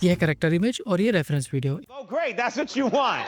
ये है character image और ये reference video. Oh, great. That's what you want.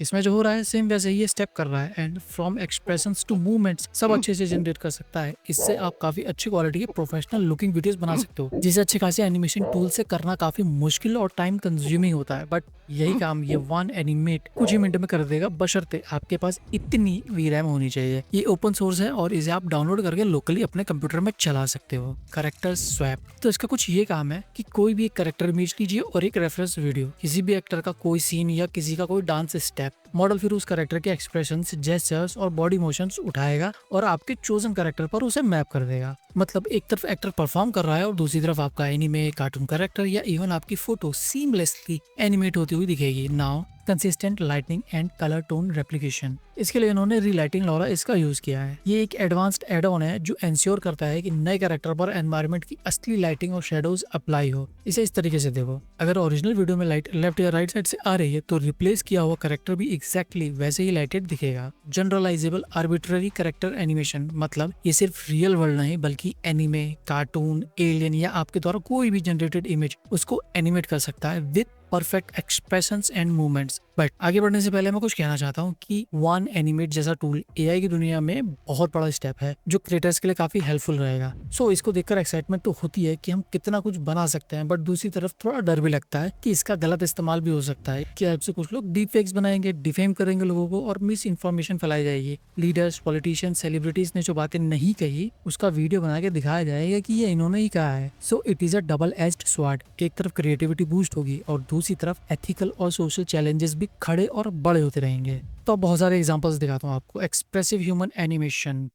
इसमें जो हो रहा है सेम वैसे ही ये स्टेप कर रहा है and from expressions to movements सब अच्छे से जनरेट कर सकता है। इससे आप काफी अच्छी क्वालिटी के प्रोफेशनल लुकिंग वीडियोस बना सकते हो, जिसे अच्छे खासे एनिमेशन टूल से करना काफी मुश्किल और टाइम कंज्यूमिंग होता है। बट यही काम ये वन एनिमेट कुछ ही मिनटों में कर देगा, बशर्ते आपके पास इतनी वीरैम होनी चाहिए। ये ओपन सोर्स है और इसे आप डाउनलोड करके लोकली अपने कंप्यूटर में चला सकते हो। करेक्टर स्वैप, तो इसका कुछ ये काम है कि कोई भी एक करेक्टर इमेज लीजिए और एक रेफरेंस वीडियो, किसी भी एक्टर का कोई सीन या किसी का कोई डांस स्टेप, मॉडल फिर उस करेक्टर के एक्सप्रेशंस, जेस्चर्स और बॉडी मोशंस उठाएगा और आपके चोजन करेक्टर पर उसे मैप कर देगा। मतलब एक तरफ एक्टर परफॉर्म कर रहा है और दूसरी तरफ आपका एनिमे, कार्टून करेक्टर या इवन आपकी फोटो सीमलेसली एनिमेट होती हुई दिखेगी। Now consistent lighting and colour tone replication, इसके लिए इन्होंने रीलाइटिंग लॉरा इसका यूज किया है। ये एक एडवांस्ड एड ऑन है जो इंश्योर करता है कि नए कैरेक्टर पर एनवायरनमेंट की असली लाइटिंग और शेडोज अप्लाई हो। इसे इस तरीके से देखो, अगर ओरिजिनल वीडियो में लाइट लेफ्ट या राइट साइड से आ रही है तो रिप्लेस किया हुआ कैरेक्टर भी एग्जैक्टली वैसे ही लाइटेड दिखेगा। जनरलाइजेबल आर्बिट्ररी कैरेक्टर एनिमेशन, मतलब ये सिर्फ रियल वर्ल्ड नहीं बल्कि एनिमे, कार्टून, एलियन या आपके द्वारा कोई भी जनरेटेड इमेज उसको एनिमेट कर सकता है with perfect expressions and movements. But आगे बढ़ने से पहले मैं कुछ कहना चाहता हूँ कि वन एनिमेट जैसा टूल एआई की दुनिया में बहुत बड़ा स्टेप है जो क्रिएटर्स के लिए काफी हेल्पफुल रहेगा। सो इसको देखकर एक्साइटमेंट तो होती है कि हम कितना कुछ बना सकते हैं, बट दूसरी तरफ थोड़ा डर भी लगता है कि इसका गलत इस्तेमाल भी हो सकता है कि ऐप से कुछ लोग डीप फेक्स बनाएंगे, डिफेम करेंगे लोगों को और मिस इन्फॉर्मेशन फैलाई जाएगी। लीडर्स, पॉलिटिशियन, सेलिब्रिटीज ने जो बातें नहीं कही उसका वीडियो बना के दिखाया जाएगा कि ये इन्होंने ही कहा है। So it is a double edged sword, एक तरफ क्रिएटिविटी बूस्ट होगी और दूसरी तरफ एथिकल और सोशल चैलेंजेस भी खड़े और बड़े होते रहेंगे। तो बहुत सारे एग्जांपल्स दिखाता हूँ आपको। Expressive human animation,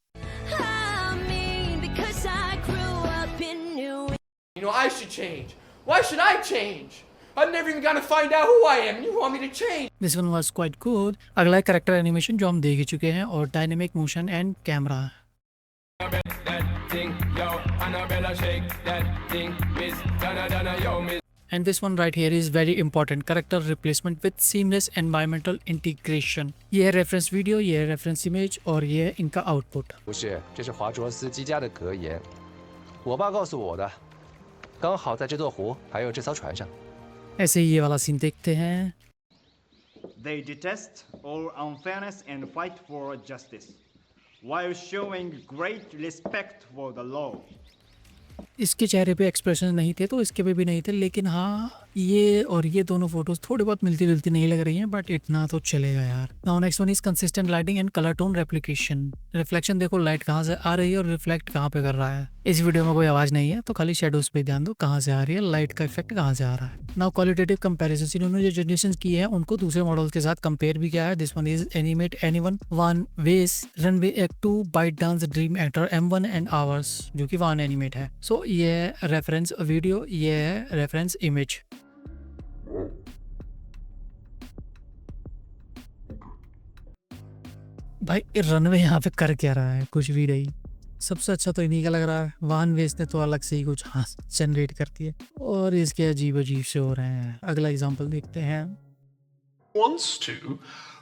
You know, I should change. Why should I change? I'm never even gonna find out who I am, and you want me to change? This one was quite good. अगला है character animation जो हम देख ही चुके हैं, और dynamic motion and camera. And this one right here is very important, character replacement with seamless environmental integration। ये है रेफरेंस वीडियो, ये है रेफरेंस इमेज और ये है इनका आउटपुट।不是，这是华卓斯基家的格言，我爸告诉我的，刚好在这座湖还有这艘船上。 ऐसे ही ये वाला सीन देखते हैं। They detest all unfairness and fight for justice, while showing great respect for the law. इसके चेहरे पे एक्सप्रेशन नहीं थे तो इसके पे भी नहीं थे, लेकिन हाँ ये और ये दोनों फोटोज थोड़ी बहुत मिलती जुलती नहीं लग रही हैं, बट इतना तो चलेगा यार। Now next one is consistent lighting and colour tone replication. Reflection देखो लाइट कहाँ से आ रही है और रिफ्लेक्ट कहाँ पे कर रहा है। इस वीडियो में कोई आवाज नहीं है तो खाली शेडोज पे ध्यान दो, कहाँ से आ रही है लाइट का इफेक्ट, कहाँ से आ रहा है। नाउ क्वालिटेटिव कंपैरिजन, इन्होंने जो जनरेशन की है उनको दूसरे मॉडल्स के साथ कंपेयर भी किया है। This one is animate anyone, one ways, runway act 2, byte dance, dream actor M1 and ours, जो कि वन एनिमेट है। सो ये है रेफरेंस वीडियो, ये है रेफरेंस इमेज। भाई रनवे यहाँ पे कर क्या रहा है, कुछ भी नहीं। सबसे अच्छा तो इन्हीं का लग रहा है। वाहन वेस ने तो अलग से ही कुछ हाथ जनरेट करती है और इसके अजीब अजीब से हो रहे हैं। अगला एग्जांपल देखते हैं। Wants to,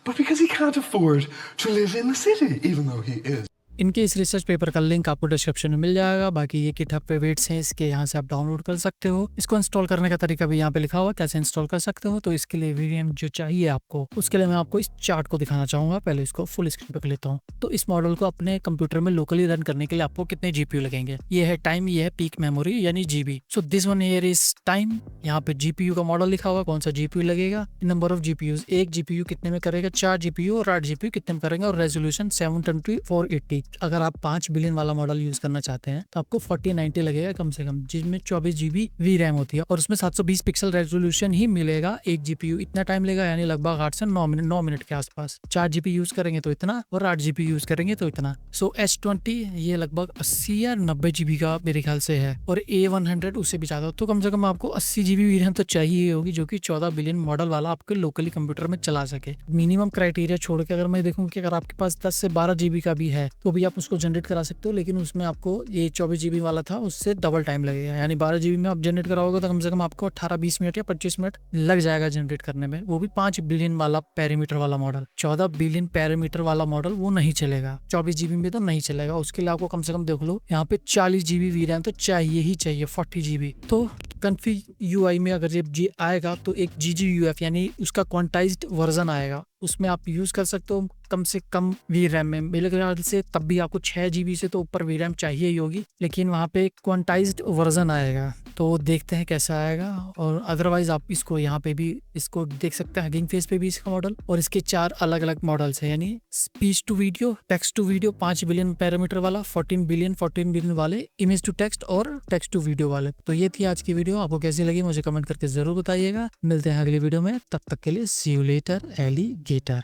but because he can't afford to live in the city, even though he is. इनके इस रिसर्च पेपर का लिंक आपको डिस्क्रिप्शन में मिल जाएगा। बाकी ये GitHub पे वेट्स हैं इसके, यहाँ से आप डाउनलोड कर सकते हो। इसको इंस्टॉल करने का तरीका भी यहाँ पे लिखा हुआ, कैसे इंस्टॉल कर सकते हो। तो इसके लिए वीडियो जो चाहिए आपको, उसके लिए मैं आपको इस चार्ट को दिखाना चाहूंगा। पहले इसको फुल स्क्रीन पे कर लेता हूँ। तो इस मॉडल को अपने कंप्यूटर में लोकली रन करने के लिए आपको कितने GPU लगेंगे। ये है टाइम, ये है पीक मेमोरी यानी GB। So this one here is time. यहाँ पे GPU का मॉडल लिखा हुआ, कौन सा GPU लगेगा, नंबर ऑफ GPUs, एक GPU कितने में करेगा, 4 GPU और 8 GPU कितने में करेंगे, और रेजोल्यूशन 720x480। अगर आप 5 बिलियन वाला मॉडल यूज करना चाहते हैं तो आपको 4090 लगेगा कम से कम, जिसमें 24 GB VRAM होती है और उसमें 720 पिक्सल रेजोल्यूशन ही मिलेगा। एक GPU इतना टाइम लेगा, यानी लगभग 8 से 9 मिनट के आसपास। 4 GB यूज करेंगे तो इतना, और 8 GB यूज करेंगे तो इतना। सो S20 ये लगभग 80 या 90 GB का मेरे ख्याल से है, और A100 उससे भी ज्यादा। तो कम से कम आपको 80 GB VRAM तो चाहिए होगी, जो कि 14 बिलियन मॉडल वाला आपके लोकली कंप्यूटर में चला सके। मिनिमम क्राइटेरिया छोड़ के अगर मैं देखूँ कि अगर आपके पास 10 से 12 GB का भी है तो तो भी आप उसको जनरेट करा सकते हो, लेकिन उसमें आपको ये 24 GB वाला था उससे डबल टाइम लगेगा, यानी 12 GB में आप जनरेट कराओगे तो कम से कम आपको 18-20 मिनट या 25 मिनट लग जाएगा जनरेट करने में। वो भी 5 बिलियन वाला पैरामीटर वाला मॉडल। 14 बिलियन पैरामीटर वाला मॉडल वो नहीं चलेगा, 24 GB में तो नहीं चलेगा। उसके लिए आपको कम से कम देख लो यहाँ पे 40 GB VRAM तो चाहिए ही चाहिए, 40 GB। तो कन्फी UI में अगर ये आएगा तो एक GGUF यानी उसका क्वांटाइज्ड वर्जन आएगा, उसमें आप यूज कर सकते हो कम से कम VRAM में। मेरे ख्याल से तब भी आपको 6 GB से तो ऊपर VRAM चाहिए ही होगी, लेकिन वहाँ पे क्वांटाइज्ड वर्जन आएगा, तो देखते हैं कैसा आएगा। और अदरवाइज आप इसको यहाँ पे भी इसको देख सकते हैं, हगिंग फेस पे भी इसका मॉडल, और इसके 4 अलग अलग मॉडल्स है, यानी speech to video, text to video 5 billion parameter वाला, 14 बिलियन वाले, इमेज टू टेक्स्ट और टेक्स्ट टू वीडियो वाले। तो ये थी आज की वीडियो, आपको कैसी लगी मुझे कमेंट करके जरूर बताइएगा। मिलते हैं अगली वीडियो में, तब तक के लिए सी यू लेटर एलिगेटर।